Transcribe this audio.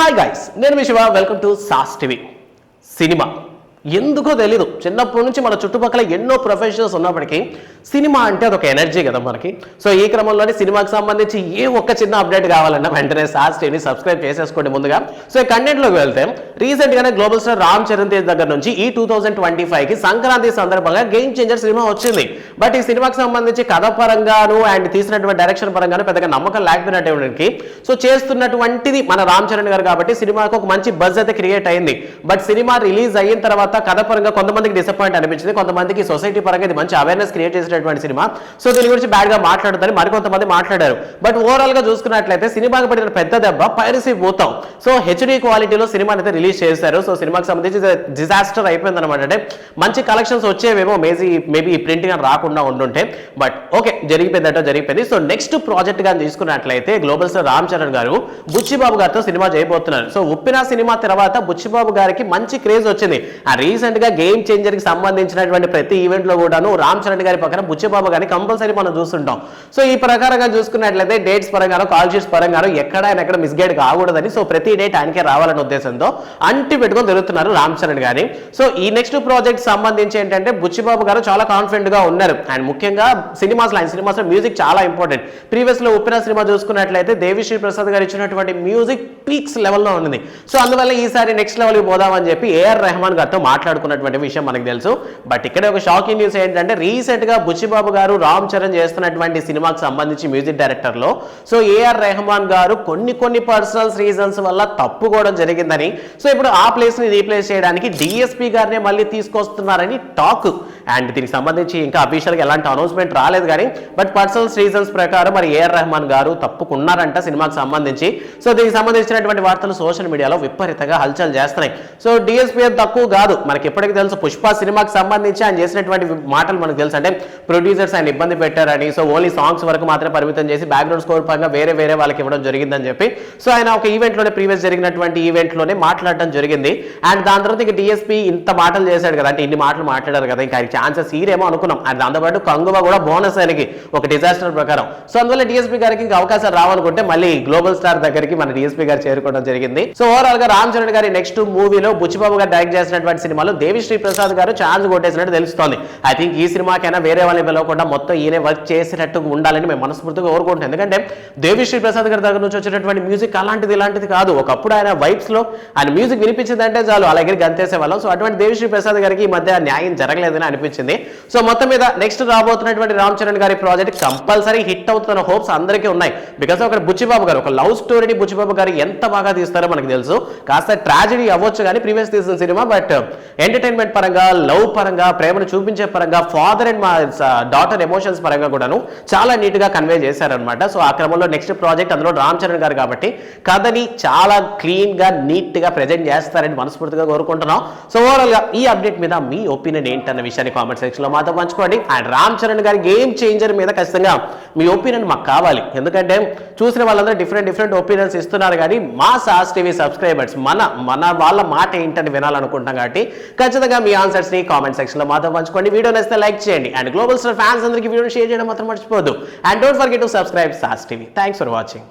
Hi guys, నేను మీ Shiva. Welcome to సాస్ టీవీ. సినిమా ఎందుకో తెలీదు, చిన్నప్పటి నుంచి మన చుట్టుపక్కల ఎన్నో ప్రొఫెషనల్స్ ఉన్నప్పటికీ సినిమా అంటే అదొక ఎనర్జీ కదా మనకి. సో ఈ క్రమంలోనే సినిమాకి సంబంధించి ఏ ఒక్క చిన్న అప్డేట్ కావాలన్నా వెంటనే సాస్ టీవీని సబ్స్క్రైబ్ చేసేసుకోండి ముందుగా. సో ఈ కంటెంట్లోకి వెళ్తే, రీసెంట్గానే గ్లోబల్ స్టార్ రామ్ చరణ్ తేజ్ దగ్గర నుంచి ఈ 2025కి సంక్రాంతి సందర్భంగా గేమ్ చేంజర్ సినిమా వచ్చింది. బట్ ఈ సినిమాకి సంబంధించి కథ పరంగాను అండ్ తీసినటువంటి డైరెక్షన్ పరంగాను పెద్దగా నమ్మకం లేకపోయినటువంటి సో చేస్తున్నటువంటిది మన రామ్ చరణ్ గారు కాబట్టి సినిమాకు ఒక మంచి బజ్ అయితే క్రియేట్ అయింది. బట్ సినిమా రిలీజ్ అయిన తర్వాత కథ పరంగా కొంతమందికి డిసప్పాయింట్ అనిపించింది, కొంతమందికి సొసైటీ పరంగా ఇది మంచి అవేర్నెస్ క్రియేట్ చేసినటువంటి సినిమా. సో దీని గురించి బ్యాడ్ గా మాట్లాడుతారని మరికొంతమంది మాట్లాడారు. బట్ ఓవరాల్ గా చూసుకున్నట్లయితే సినిమాకి పడిన పెద్ద దెబ్బ పైరసీ పోతాం. సో హెచ్డీ క్వాలిటీలో సినిమాని అయితే రిలీజ్ చేశారు. సో సినిమాకి సంబంధించి డిజాస్టర్ అయిపోయింది అనమాట. అంటే మంచి కలెక్షన్స్ వచ్చేవేమో మేబీ ప్రింటింగ్ అని రాకుండా ఉండుంటే, బట్ ఓకే, జరిగిపోయింది. సో నెక్స్ట్ ప్రాజెక్ట్ గా తీసుకున్నట్లయితే గ్లోబల్ స్టార్ రామ్ చరణ్ గారు బుచ్చిబాబు గారితో సినిమా చేయబోతున్నారు. సో ఉప్పిన సినిమా తర్వాత బుచ్చిబాబు గారికి మంచి క్రేజ్ వచ్చింది. రీసెంట్ గా గేమ్ చేంజర్ కి సంబంధించినటువంటి ప్రతి ఈవెంట్ లో కూడాను రామ్ చరణ్ గారి పక్కన బుచ్చిబాబు గారిని కంపల్సరీ మనం చూస్తుంటాం. సో ఈ ప్రకారంగా చూసుకున్నట్లయితే డేట్స్ పరంగానో కాల్ షీట్స్ పరంగానో ఎక్కడ మిస్గైడ్ కాకూడదని సో ప్రతి డేట్ ఆయనకే రావాలనే ఉద్దేశంతో అంటి పెట్టుకొని తిరుగుతున్నారు రామ్ చరణ్ గారిని. సో ఈ నెక్స్ట్ ప్రాజెక్ట్ సంబంధించి ఏంటంటే బుచ్చిబాబు గారు చాలా కాన్ఫిడెంట్ గా ఉన్నారు. అండ్ ముఖ్యంగా సినిమాస్ లో మ్యూజిక్ చాలా ఇంపార్టెంట్. ప్రీవియస్ లో ఉప్పిన సినిమా చూసుకున్నట్లయితే దేవిశ్రీ ప్రసాద్ గారు ఇచ్చినటువంటి మ్యూజిక్ పీక్స్ లెవెల్లో ఉంది. సో అందువల్ల ఈసారి నెక్స్ట్ లెవెల్కి పోదామని చెప్పి ఏఆర్ రెహమాన్ గారితో మాట్లాడుకున్నటువంటి విషయం మనకు తెలుసు. బట్ ఇక్కడ ఒక షాకింగ్ న్యూస్ ఏంటంటే రీసెంట్ గా బుచ్చిబాబు గారు రామ్ చరణ్ చేస్తున్నటువంటి సినిమాకి సంబంధించి మ్యూజిక్ డైరెక్టర్ లో సో ఏఆర్ రెహమాన్ గారు కొన్ని పర్సనల్ రీజన్స్ వల్ల తప్పుకోవడం జరిగిందని, సో ఇప్పుడు ఆ ప్లేస్ ని రీప్లేస్ చేయడానికి డిఎస్పీ గారినే మళ్ళీ తీసుకొస్తున్నారని టాక్. అండ్ దీనికి సంబంధించి ఇంకా అఫీషియల్ గా ఎలాంటి అనౌన్స్మెంట్ రాలేదు కానీ బట్ పర్సనల్ రీజన్స్ ప్రకారం మరి ఏఆర్ రెహమాన్ గారు తప్పుకున్నారంట సినిమాకి సంబంధించి. సో దీనికి సంబంధించినటువంటి వార్తలు సోషల్ మీడియాలో విపరీతంగా హల్చల్ చేస్తున్నాయి. సో డిఎస్పీ తక్కువ కాదు, మనకి ఎప్పటికీ తెలుసు పుష్ప సినిమాకి సంబంధించి ఆయన చేసినటువంటి మాటలు మనకు తెలుసు. అంటే ప్రొడ్యూసర్స్ ఆయన ఇబ్బంది పెట్టారని, సో ఓన్లీ సాంగ్స్ వరకు మాత్రమే పరిమితం చేసి బ్యాక్గ్రౌండ్ స్కోర్ పరంగా వేరే వాళ్ళకి ఇవ్వడం జరిగిందని చెప్పి సో ఆయన ఒక ఈవెంట్ లోనే ప్రీవియస్ జరిగినటువంటి ఈవెంట్ లోనే మాట్లాడడం జరిగింది. అండ్ దాని తర్వాత ఇక డిఎస్పీ ఇంత మాటలు చేశాడు కదా, అంటే ఇన్ని మాటలు మాట్లాడారు కదా, ఇంకా ఛాన్సెస్ హీరేమో అనుకున్నాం. అండ్ దాంతోపాటు కంగువ కూడా బోనస్ ఆయనకి ఒక డిజాస్టర్ ప్రకారం. సో అందువల్ల డిఎస్పీ గారికి ఇంకా అవకాశాలు రావనుకుంటే మళ్ళీ గ్లోబల్ స్టార్ దగ్గరికి మన డిఎస్పీ గారు చేరుకోవడం జరిగింది. సో ఓవరాల్ గా రామ్ చరణ్ గారి నెక్స్ట్ మూవీలో బుచ్చిబాబు గారు డైరెక్ట్ చేసినటువంటి సినిమాలో దేవిశ్రీ ప్రసాద్ గారు ఛాన్స్ కొట్టేసినట్టు తెలుస్తోంది. ఐ థింక్ ఈ సినిమాకైనా వేరే వాళ్ళని పిలవకుండా మొత్తం ఈయనే వర్క్ చేసినట్టు ఉండాలని మేము మనస్ఫూర్తిగా కోరుకుంటాం. ఎందుకంటే దేవిశ్రీ ప్రసాద్ గారి దగ్గర నుంచి వచ్చేటటువంటి మ్యూజిక్ ఇలాంటిది కాదు. ఒకప్పుడు ఆయన వైబ్స్ లో ఆయన మ్యూజిక్ వినిపించిందంటే చాలు అలాగే గంతేసే వాళ్ళం. సో అటువంటి దేవిశ్రీ ప్రసాద్ గారికి ఈ మధ్య న్యాయం జరగలేదని అనిపించింది. సో మొత్తం మీద నెక్స్ట్ రాబోతున్నటువంటి రామ్ చరణ్ గారి ప్రాజెక్ట్ కంపల్సరీ హిట్ అవుతున్న హోప్స్ అందరికీ ఉన్నాయి. బికాస్ ఒక బుచ్చిబాబు గారు ఒక లవ్ స్టోరీని బుచ్చిబాబు గారు ఎంత బాగా తీస్తారో మనకు తెలుసు. కాస్త ట్రాజడీ అవ్వచ్చు కానీ ప్రీవియస్ తీసిన సినిమా, బట్ ఎంటర్టైన్మెంట్ పరంగా, లవ్ పరంగా, ప్రేమను చూపించే పరంగా, ఫాదర్ అండ్ మా డాటర్ ఎమోషన్స్ పరంగా కూడాను చాలా నీట్ గా కన్వే చేశారనమాట. సో ఆ క్రమంలో నెక్స్ట్ ప్రాజెక్ట్ అందులో రామ్ చరణ్ గారు కాబట్టి కథని చాలా క్లీన్ గా నీట్ గా ప్రెజెంట్ చేస్తారని మనస్ఫూర్తిగా కోరుకుంటున్నాం. సో ఓవరాల్ గా ఈ అప్డేట్ మీద మీ ఒపీనియన్ ఏంటన్న విషయాన్ని కామెంట్ సెక్షన్ లో మాతో పంచుకోండి. అండ్ రామ్ చరణ్ గారి గేమ్ చేంజర్ మీద ఖచ్చితంగా మీ ఒపీనియన్ మాకు కావాలి. ఎందుకంటే చూసిన వాళ్ళందరూ డిఫరెంట్ ఒపీనియన్స్ ఇస్తున్నారు కానీ మా సాస్ టీవీ సబ్స్క్రైబర్స్ మన వాళ్ళ మాట ఏంటని వినాలనుకుంటాం కాబట్టి ఖచ్చితంగా మీ ఆన్సర్స్ ని కామెంట్ సెక్షన్ లో మాతో పంచుకోండి. వీడియో నచ్చితే లైక్ చేయండి. అండ్ గ్లోబల్ స్టార్ ఫ్యాన్స్ అందరికీ వీడియో షేర్ చేయడం మాత్రం మర్చిపోవద్దు. And don't forget to subscribe sauce TV. Thanks for watching.